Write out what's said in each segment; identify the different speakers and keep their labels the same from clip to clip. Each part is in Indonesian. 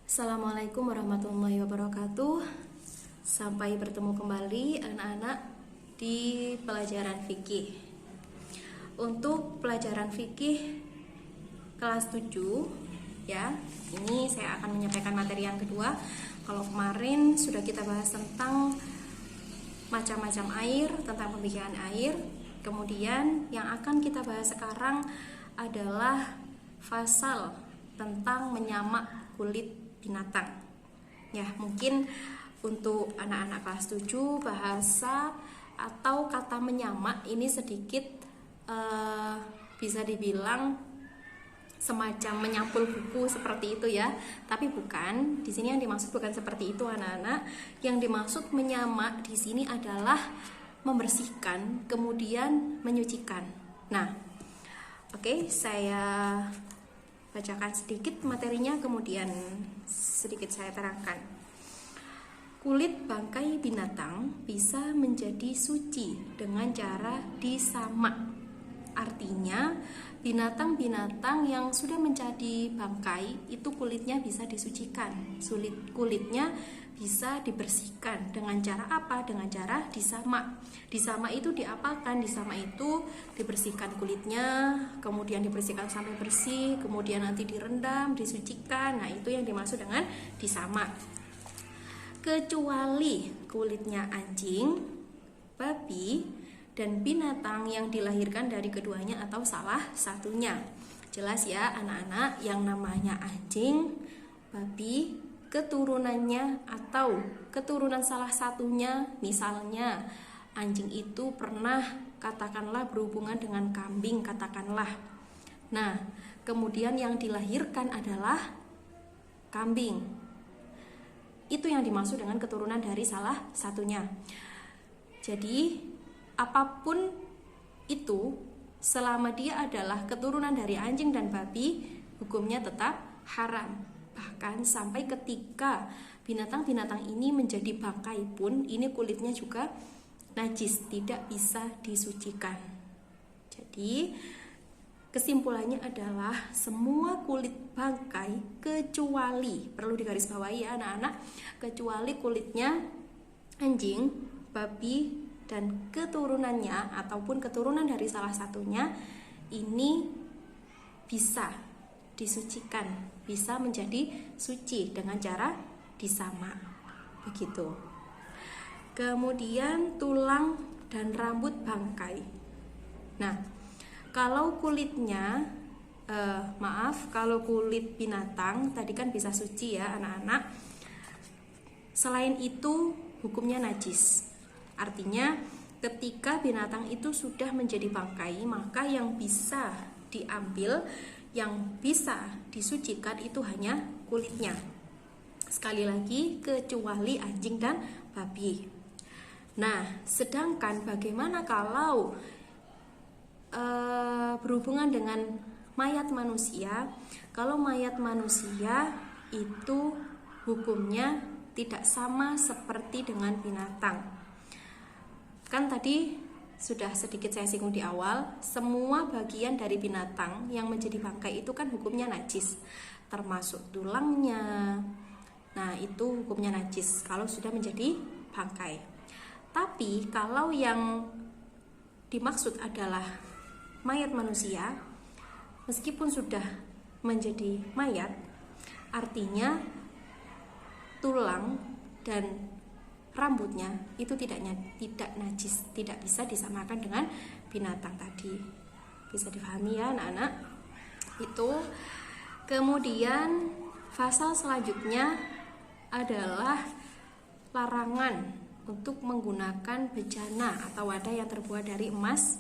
Speaker 1: Assalamualaikum warahmatullahi wabarakatuh. Sampai bertemu kembali anak-anak di pelajaran fikih. Untuk pelajaran fikih kelas 7 ya. Ini saya akan menyampaikan materi yang kedua. Kalau kemarin sudah kita bahas tentang macam-macam air, tentang pembicaraan air. Kemudian yang akan kita bahas sekarang adalah fasal tentang menyamak kulit binatang. Ya, mungkin untuk anak-anak kelas 7 bahasa atau kata menyamak ini sedikit bisa dibilang semacam menyampul buku seperti itu ya. Tapi bukan, di sini yang dimaksud bukan seperti itu anak-anak. Yang dimaksud menyamak di sini adalah membersihkan, kemudian menyucikan. Nah, oke, saya bacakan sedikit materinya, kemudian sedikit saya terangkan. Kulit bangkai binatang bisa menjadi suci dengan cara disamak. Artinya, binatang-binatang yang sudah menjadi bangkai itu kulitnya bisa disucikan. Kulitnya bisa dibersihkan dengan cara apa? Dengan cara disamak. Disamak itu diapakan? Disamak itu dibersihkan kulitnya, kemudian dibersihkan sampai bersih, kemudian nanti direndam, disucikan. Nah, itu yang dimaksud dengan disamak. Kecuali kulitnya anjing, babi, dan binatang yang dilahirkan dari keduanya atau salah satunya. Jelas ya anak-anak, yang namanya anjing, babi, keturunannya atau keturunan salah satunya, misalnya anjing itu pernah katakanlah berhubungan dengan kambing katakanlah. Nah, kemudian yang dilahirkan adalah kambing. Itu yang dimaksud dengan keturunan dari salah satunya. Jadi, apapun itu, selama dia adalah keturunan dari anjing dan babi, hukumnya tetap haram. Bahkan sampai ketika binatang-binatang ini menjadi bangkai pun, ini kulitnya juga najis, tidak bisa disucikan. Jadi kesimpulannya adalah semua kulit bangkai kecuali, perlu digarisbawahi ya anak-anak, kecuali kulitnya anjing, babi, dan keturunannya ataupun keturunan dari salah satunya, ini bisa disucikan, bisa menjadi suci dengan cara disamak. Begitu. Kemudian tulang dan rambut bangkai. Nah, kalau kulitnya kalau kulit binatang tadi kan bisa suci ya anak-anak. Selain itu hukumnya najis. Artinya ketika binatang itu sudah menjadi bangkai, maka yang bisa diambil, yang bisa disucikan itu hanya kulitnya. Sekali lagi, kecuali anjing dan babi. Nah, sedangkan bagaimana kalau berhubungan dengan mayat manusia? Kalau mayat manusia itu hukumnya tidak sama seperti dengan binatang. Kan tadi sudah sedikit saya singgung di awal, semua bagian dari binatang yang menjadi bangkai itu kan hukumnya najis, termasuk tulangnya. Nah, itu hukumnya najis kalau sudah menjadi bangkai. Tapi kalau yang dimaksud adalah mayat manusia, meskipun sudah menjadi mayat, artinya tulang dan rambutnya itu tidak najis, tidak bisa disamakan dengan binatang tadi. Bisa dipahami ya anak-anak? Itu. Kemudian pasal selanjutnya adalah larangan untuk menggunakan bejana atau wadah yang terbuat dari emas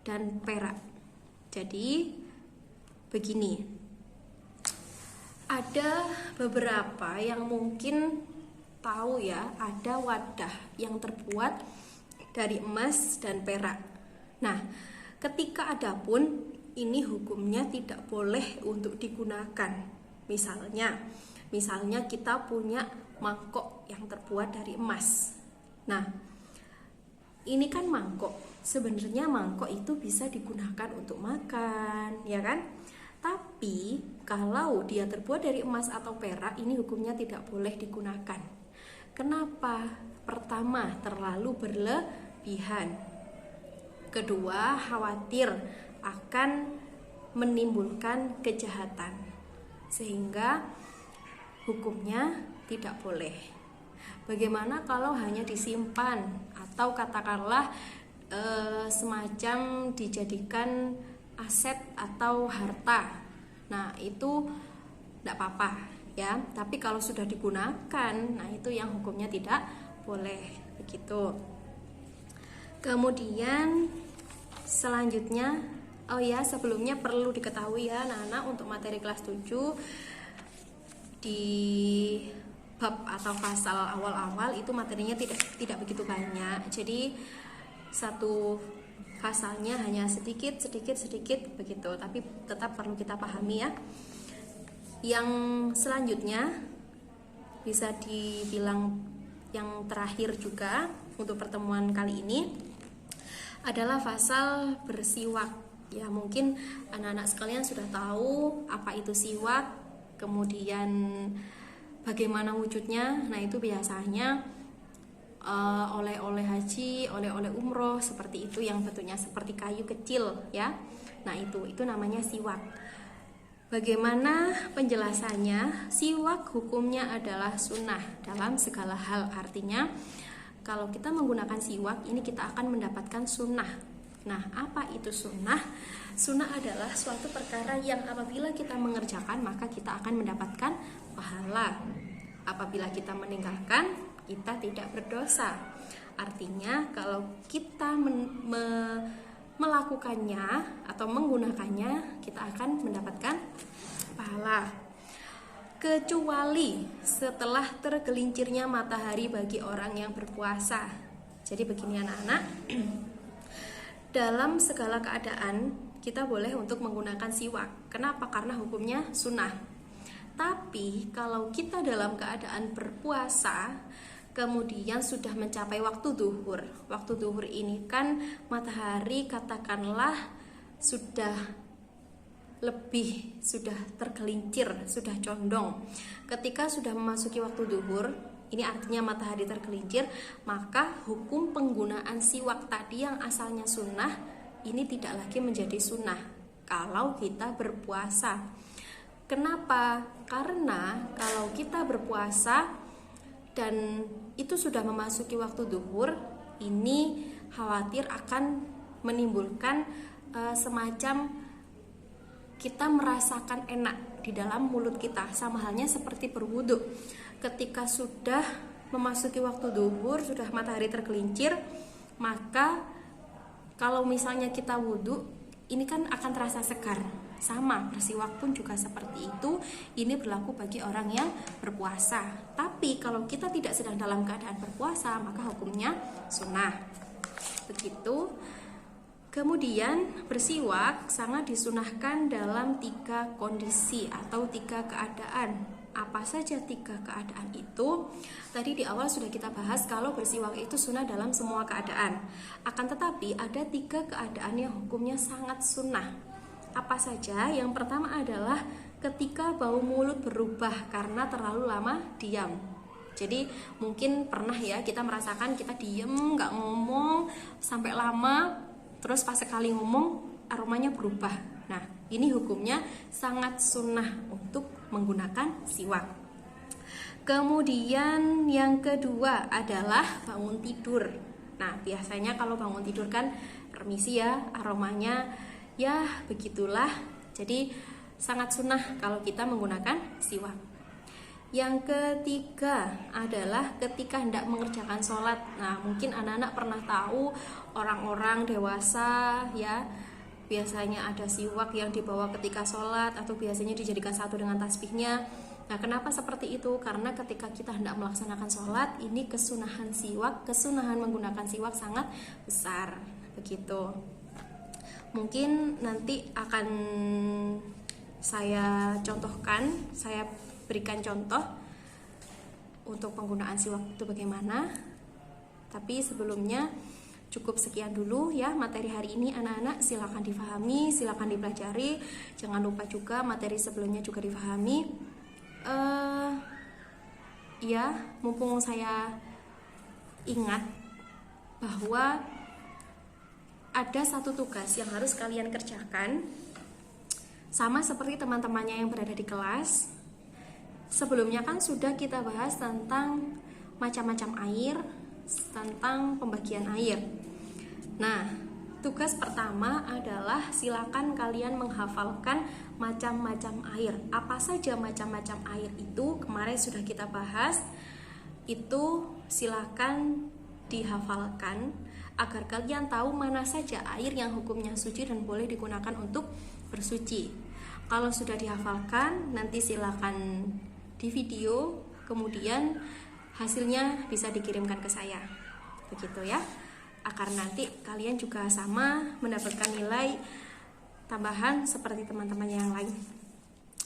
Speaker 1: dan perak. Jadi begini, ada beberapa yang mungkin tahu ya, ada wadah yang terbuat dari emas dan perak. Nah, ketika ada pun ini hukumnya tidak boleh untuk digunakan. Misalnya kita punya mangkok yang terbuat dari emas. Nah, ini kan mangkok. Sebenarnya mangkok itu bisa digunakan untuk makan, ya kan? Tapi kalau dia terbuat dari emas atau perak, ini hukumnya tidak boleh digunakan. Kenapa? Pertama, terlalu berlebihan. Kedua, khawatir akan menimbulkan kejahatan, sehingga hukumnya tidak boleh. Bagaimana kalau hanya disimpan atau katakanlah semacam dijadikan aset atau harta? Nah, itu tidak apa-apa ya. Tapi kalau sudah digunakan, nah itu yang hukumnya tidak boleh, begitu. Kemudian selanjutnya, oh ya, sebelumnya perlu diketahui ya anak-anak, untuk materi kelas 7 di bab atau pasal awal-awal itu materinya tidak begitu banyak. Jadi satu pasalnya hanya sedikit begitu, tapi tetap perlu kita pahami ya. Yang selanjutnya bisa dibilang yang terakhir juga untuk pertemuan kali ini adalah pasal bersiwak. Ya, mungkin anak-anak sekalian sudah tahu apa itu siwak, kemudian bagaimana wujudnya. Nah, itu biasanya oleh-oleh haji, oleh-oleh umroh seperti itu, yang bentuknya seperti kayu kecil ya. Nah, itu namanya siwak. Bagaimana penjelasannya? Siwak hukumnya adalah sunnah dalam segala hal. Artinya kalau kita menggunakan siwak ini kita akan mendapatkan sunnah. Nah, apa itu sunnah? Sunnah adalah suatu perkara yang apabila kita mengerjakan maka kita akan mendapatkan pahala. Apabila kita meninggalkan, kita tidak berdosa. Artinya kalau kita melakukannya atau menggunakannya, kita akan mendapatkan pahala. Kecuali setelah tergelincirnya matahari bagi orang yang berpuasa. Jadi begini anak-anak, dalam segala keadaan kita boleh untuk menggunakan siwak. Kenapa? Karena hukumnya sunnah. Tapi kalau kita dalam keadaan berpuasa, kemudian sudah mencapai waktu duhur. Waktu duhur ini kan matahari katakanlah sudah tergelincir, sudah condong. Ketika sudah memasuki waktu duhur, ini artinya matahari tergelincir, maka hukum penggunaan siwak tadi yang asalnya sunnah ini tidak lagi menjadi sunnah kalau kita berpuasa. Kenapa? Karena kalau kita berpuasa dan itu sudah memasuki waktu duhur, ini khawatir akan menimbulkan semacam kita merasakan enak di dalam mulut kita, sama halnya seperti berwudu. Ketika sudah memasuki waktu duhur, sudah matahari tergelincir, maka kalau misalnya kita wudu, ini kan akan terasa segar. Sama, bersiwak pun juga seperti itu. Ini berlaku bagi orang yang berpuasa. Tapi kalau kita tidak sedang dalam keadaan berpuasa, maka hukumnya sunnah. Begitu. Kemudian bersiwak sangat disunahkan dalam 3 kondisi atau 3 keadaan. Apa saja 3 keadaan itu? Tadi di awal sudah kita bahas kalau bersiwak itu sunnah dalam semua keadaan. Akan tetapi ada 3 keadaan yang hukumnya sangat sunnah. Apa saja? Yang pertama adalah ketika bau mulut berubah karena terlalu lama diam. Jadi mungkin pernah ya kita merasakan kita diem, gak ngomong sampai lama, terus pas sekali ngomong aromanya berubah. Nah, ini hukumnya sangat sunnah untuk menggunakan siwak. Kemudian yang kedua adalah bangun tidur. Nah, biasanya kalau bangun tidur kan permisi ya, aromanya ya begitulah. Jadi sangat sunnah kalau kita menggunakan siwak. Yang ketiga adalah ketika hendak mengerjakan sholat. Nah, mungkin anak-anak pernah tahu orang-orang dewasa ya, biasanya ada siwak yang dibawa ketika sholat atau biasanya dijadikan satu dengan tasbihnya. Nah, kenapa seperti itu? Karena ketika kita hendak melaksanakan sholat, ini kesunahan siwak, kesunahan menggunakan siwak sangat besar. Begitu. Mungkin nanti akan saya contohkan, saya berikan contoh untuk penggunaan siwak itu bagaimana. Tapi sebelumnya cukup sekian dulu ya materi hari ini anak-anak. Silakan difahami, silakan dipelajari. Jangan lupa juga materi sebelumnya juga difahami. Ya, mumpung saya ingat bahwa ada satu tugas yang harus kalian kerjakan, sama seperti teman-temannya yang berada di kelas. Sebelumnya kan sudah kita bahas tentang macam-macam air, tentang pembagian air. Nah, tugas pertama adalah silakan kalian menghafalkan macam-macam air. Apa saja macam-macam air itu? Kemarin sudah kita bahas. Itu silakan dihafalkan agar kalian tahu mana saja air yang hukumnya suci dan boleh digunakan untuk bersuci. Kalau sudah dihafalkan, nanti silakan di video, kemudian hasilnya bisa dikirimkan ke saya. Begitu ya. Agar nanti kalian juga sama mendapatkan nilai tambahan seperti teman-teman yang lain.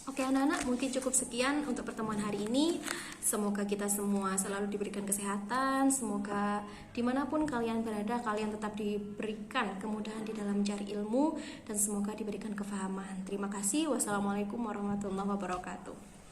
Speaker 1: Oke anak-anak, mungkin cukup sekian untuk pertemuan hari ini. Semoga kita semua selalu diberikan kesehatan. Semoga dimanapun kalian berada, kalian tetap diberikan kemudahan di dalam mencari ilmu, dan semoga diberikan kefahaman. Terima kasih. Wassalamualaikum warahmatullahi wabarakatuh.